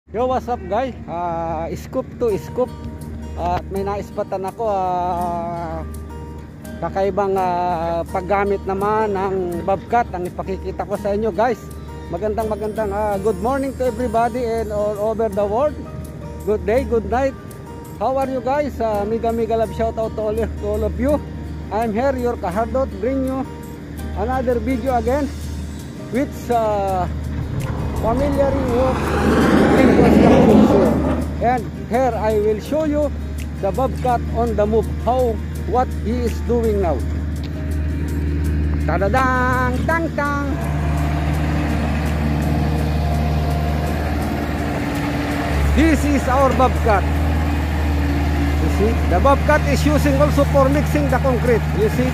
Yo, what's up guys? Scoop to scoop. At may naispatan ako kakaibang paggamit naman ng Bobcat ang ipakikita ko sa inyo guys. Magandang good morning to everybody and all over the world. Good day, good night. How are you guys? Mega love shout out to all of you. I'm here, your kahardot, bring you another video again which familiar work and here I will show you the Bobcat on the move, what he is doing now. Tadadang tang tang. This is our Bobcat. You see, the Bobcat is using also for mixing the concrete. You see.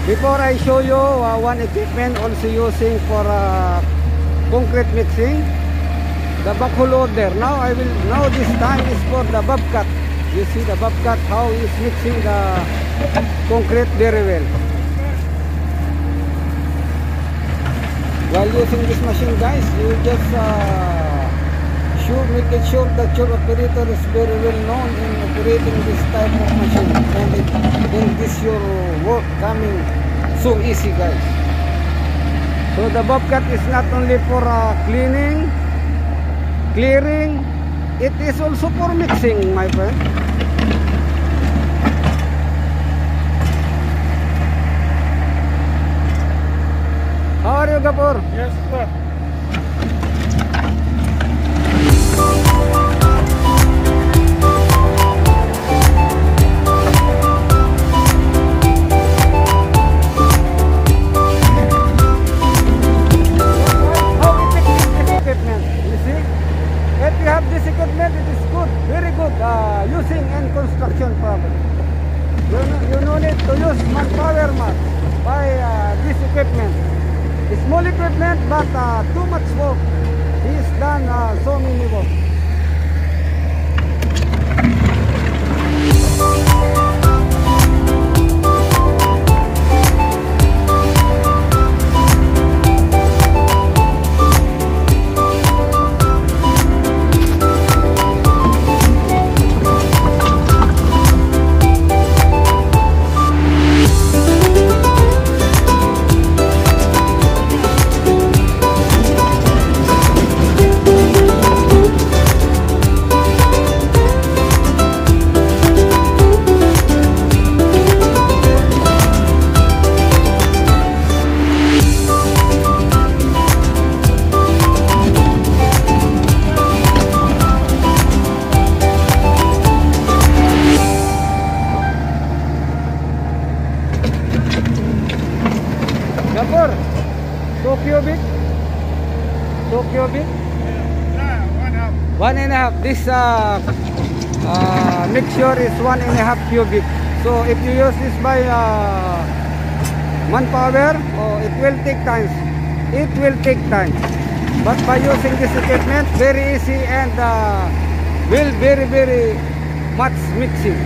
Before I show you one equipment also using for concrete mixing, the backhoe loader. Now this time is for the Bobcat. You see the Bobcat how he is mixing the concrete very well. While using this machine guys, you just make it sure that your operator is very well known in operating this type of machine, and this your work coming so easy guys. So the Bobcat is not only for cleaning, clearing, it is also for mixing, my friend. How are you, Gapur? Yes, sir. Using in construction problem, you no need to use manpower much by this equipment. It's small equipment but too much work. He's done so many work. Gapur, 2 cubic? 2 cubic? Yeah, 1/2. 1.5. This mixture is 1.5 cubic. So if you use this by manpower, it will take time. It will take time. But by using this equipment, very easy and will very much mixing.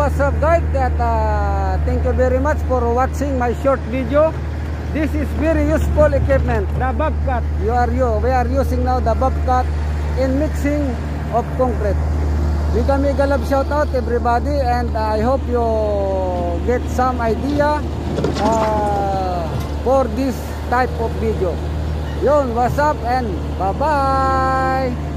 What's up guys, thank you very much for watching my short video. This is very useful equipment, the Bobcat. We are using now the Bobcat in mixing of concrete. mega love shout out everybody, and I hope you get some idea for this type of video. Yun, what's up and bye bye.